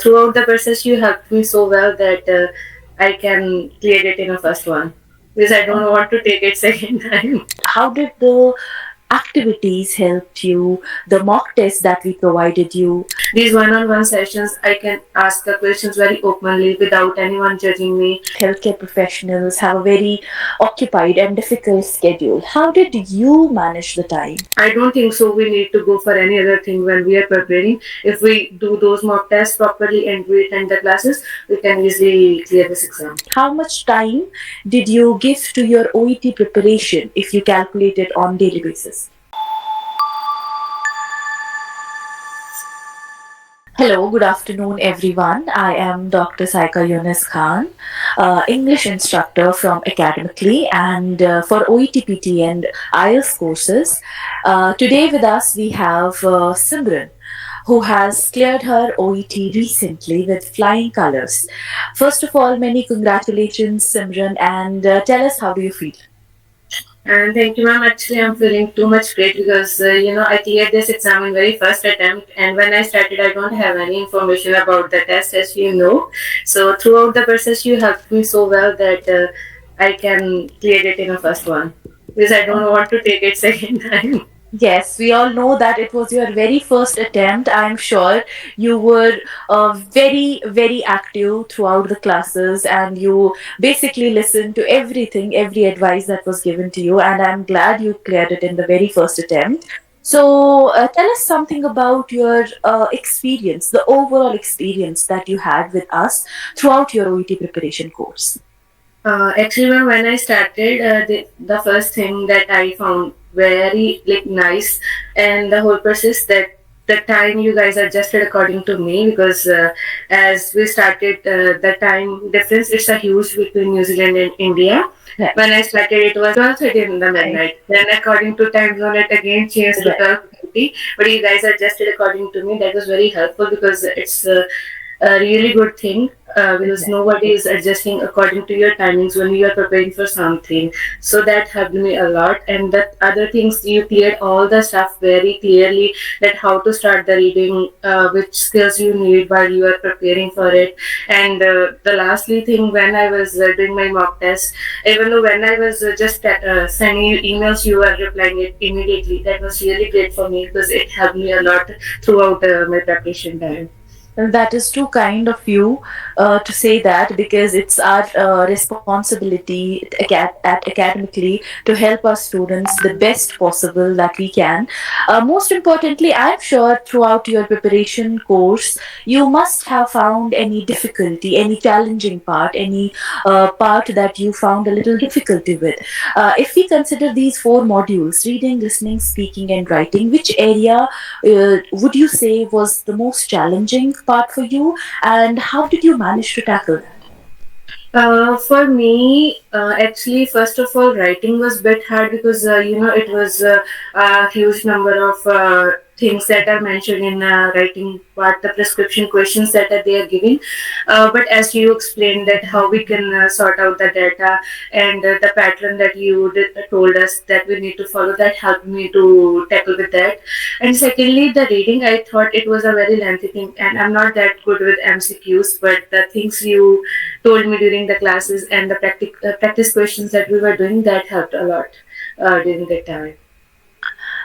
Throughout the process, you helped me so well that I can clear it in a first one because I don't want to take it second time. How did the activities help you, the mock test that we provided you? These one-on-one sessions, I can ask the questions very openly without anyone judging me. Healthcare professionals have a very occupied and difficult schedule. How did you manage the time? I don't think so. We need to go for any other thing when we are preparing. If we do those mock tests properly and we attend the classes, we can easily clear this exam. How much time did you give to your OET preparation if you calculate it on daily basis? Hello, good afternoon, everyone. I am Dr. Saika Yunus Khan, English instructor from Academically and for OETPT and IELTS courses. Today with us we have Simran, who has cleared her OET recently with flying colors. First of all, many congratulations, Simran, and tell us, how do you feel? And thank you, ma'am. Actually, I'm feeling too much great because I cleared this exam in very first attempt. And when I started, I don't have any information about the test, as you know. So throughout the process, you helped me so well that I can clear it in a first one because I don't want to take it second time. Yes, we all know that it was your very first attempt. I'm sure you were very, very active throughout the classes and you basically listened to everything, every advice that was given to you. And I'm glad you cleared it in the very first attempt. So, tell us something about your experience, the overall experience that you had with us throughout your OET preparation course. Actually, ma'am, when I started, the first thing that I found very like nice and the whole process that the time you guys adjusted according to me because as we started the time difference it's a huge between New Zealand and India. Right. When I started it was 12:30 in the midnight. Then according to time zone it again changed to 12:30. But you guys adjusted according to me. That was very helpful because it's a really good thing because nobody is adjusting according to your timings when you are preparing for something. So that helped me a lot. And the other things, you cleared all the stuff very clearly, that how to start the reading, which skills you need while you are preparing for it. And the lastly thing, when I was doing my mock test, even though when I was just sending you emails, you were replying it immediately. That was really great for me because it helped me a lot throughout my preparation time. And that is too kind of you to say that, because it's our responsibility at Academically to help our students the best possible that we can. Most importantly, I'm sure throughout your preparation course, you must have found any difficulty, any challenging part, any part that you found a little difficulty with. If we consider these four modules, reading, listening, speaking, and writing, which area would you say was the most challenging part for you, and how did you manage to tackle that? For me, actually, first of all, writing was a bit hard because it was a huge number of things that are mentioned in writing part, the prescription questions that are they are giving. But as you explained that how we can sort out the data and the pattern that you told us that we need to follow, that helped me to tackle with that. And secondly, the reading, I thought it was a very lengthy thing, and I'm not that good with MCQs, but the things you told me during the classes and the practice questions that we were doing, that helped a lot during that time.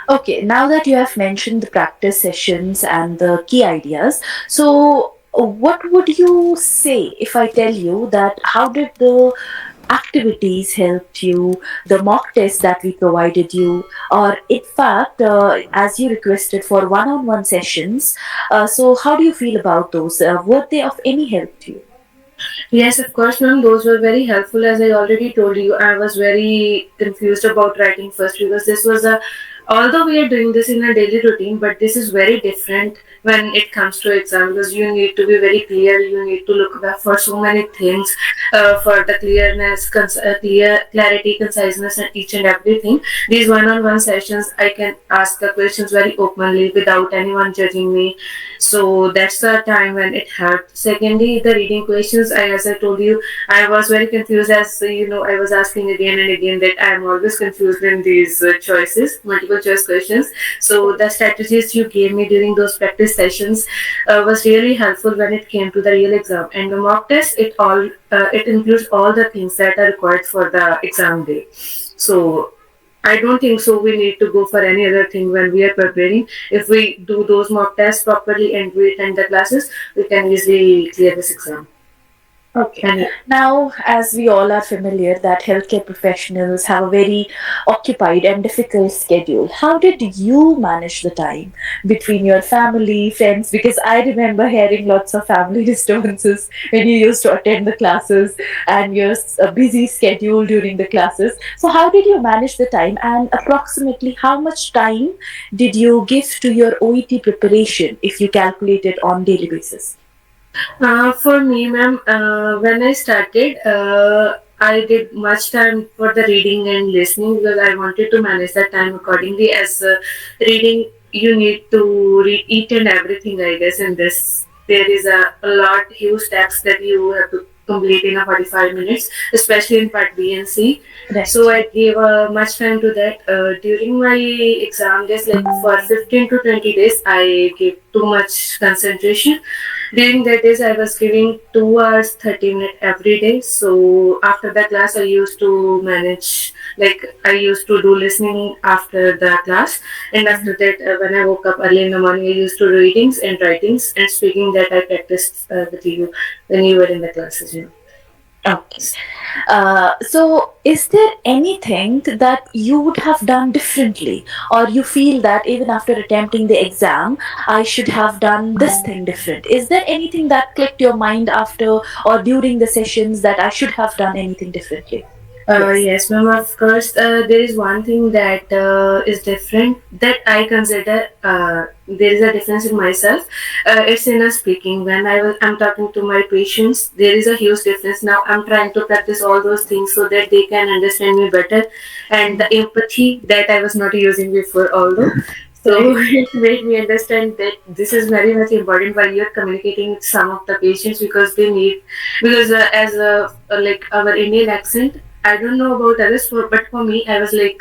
Okay, now that you have mentioned the practice sessions and the key ideas, so what would you say if I tell you that how did the activities helped you, the mock test that we provided you, or in fact, as you requested for one-on-one sessions, so how do you feel about those? Were they of any help to you? Yes, of course, ma'am. Those were very helpful. As I already told you, I was very confused about writing first because this was a, although we are doing this in a daily routine, but this is very different when it comes to exam because you need to be very clear. You need to look back for so many things for the clearness, clarity, conciseness, and each and everything. These one-on-one sessions, I can ask the questions very openly without anyone judging me. So that's the time when it helped. Secondly, the reading questions, as I told you, I was very confused as I was asking again and again that I am always confused in these choices, multiple multiple choice questions. So the strategies you gave me during those practice sessions was really helpful when it came to the real exam. And the mock test, it includes all the things that are required for the exam day. So I don't think so. We need to go for any other thing when we are preparing. If we do those mock tests properly and we attend the classes, we can easily clear this exam. Okay. And Now, as we all are familiar that healthcare professionals have a very occupied and difficult schedule, how did you manage the time between your family, friends? Because I remember hearing lots of family disturbances when you used to attend the classes and your busy schedule during the classes. So, how did you manage the time, and approximately how much time did you give to your OET preparation if you calculate it on daily basis? For me, ma'am, when I started, I did much time for the reading and listening because I wanted to manage that time accordingly. As reading, you need to read each and everything, I guess, in this. There is a lot, huge text that you have to complete in a 45 minutes, especially in part B and C. Right. So I gave much time to that. During my exam days, like for 15 to 20 days, I gave too much concentration. During that days, I was giving 2 hours 30 minutes every day. So after the class, I used to manage, like I used to do listening after the class, and after that, when I woke up early in the morning, I used to do readings and writings and speaking that I practiced with you when you were in the classes. You know. Okay. So, is there anything that you would have done differently, or you feel that even after attempting the exam, I should have done this thing different? Is there anything that clicked your mind after or during the sessions that I should have done anything differently? Yes, ma'am. Of course, there is one thing that is different that I consider. There is a difference in myself. It's in a speaking. When I'm talking to my patients, there is a huge difference. Now I'm trying to practice all those things so that they can understand me better, and the empathy that I was not using before, although. So it made me understand that this is very much important while you're communicating with some of the patients because they need, because as a like our Indian accent, I don't know about others, but for me, I was like,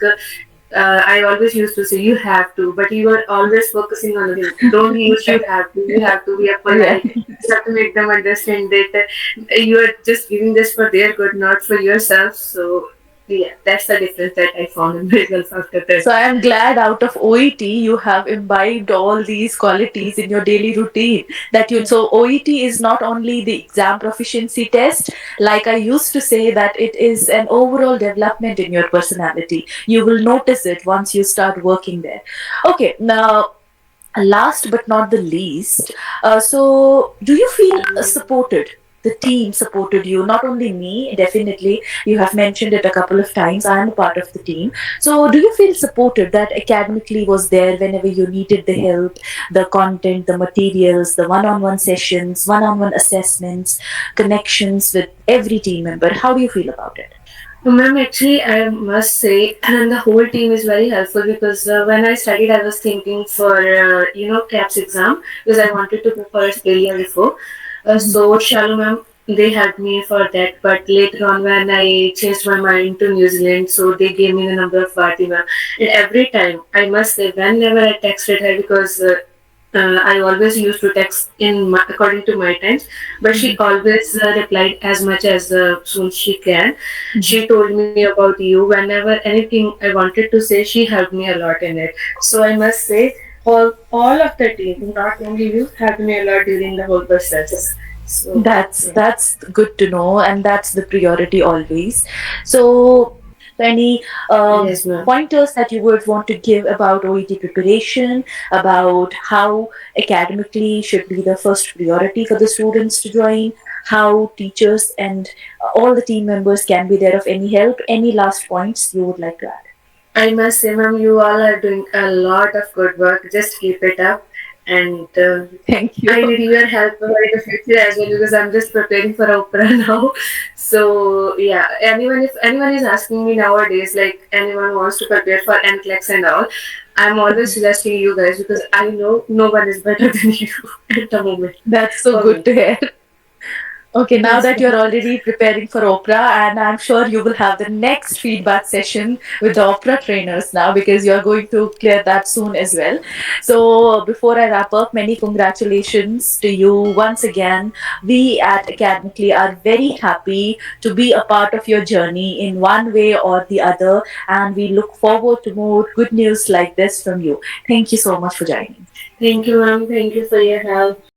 I always used to say, you have to, but you are always focusing on the thing. Don't use you have to. You have to be a Yeah. polite. You have to make them understand that you are just giving this for their good, not for yourself. So, yeah, that's the difference that I found in myself after that. So I am glad out of OET you have imbibed all these qualities in your daily routine. That you so OET is not only the exam proficiency test, like I used to say that it is an overall development in your personality. You will notice it once you start working there. Okay, now last but not the least, so do you feel supported? The team supported you, not only me, definitely. You have mentioned it a couple of times. I am a part of the team. So, do you feel supported that academically was there whenever you needed the help, the content, the materials, the one on one sessions, one on one assessments, connections with every team member? How do you feel about it? Ma'am, actually, I must say, and the whole team is very helpful because when I studied, I was thinking for CAPS exam because I wanted to go for Australia before. So Shalom ma'am, they helped me for that. But later on, when I changed my mind to New Zealand, so they gave me the number of Bharti ma'am. And every time, I must say, whenever I texted her because. I always used to text according to my times, but she always replied as much as soon she can. She told me about you whenever anything I wanted to say. She helped me a lot in it. So I must say, all of the team, not only you, helped me a lot during the whole process. So That's good to know, and that's the priority always. So, any yes, ma'am. pointers that you would want to give about OET preparation, about how academically should be the first priority for the students to join, how teachers and all the team members can be there of any help? Any last points you would like to add? I must say, ma'am, you all are doing a lot of good work. Just keep it up. And Thank you. I need your help in the future as well because I'm just preparing for opera now. So yeah, if anyone is asking me nowadays, like anyone wants to prepare for NCLEX and all, I'm always suggesting you guys because I know no one is better than you at the moment. That's so For good me. to hear. Okay, now Yes, that you're already preparing for opera, and I'm sure you will have the next feedback session with the opera trainers now because you're going to clear that soon as well. So, before I wrap up, many congratulations to you once again. We at Academically are very happy to be a part of your journey in one way or the other, and we look forward to more good news like this from you. Thank you so much for joining. thank you, ma'am. Thank you for your help.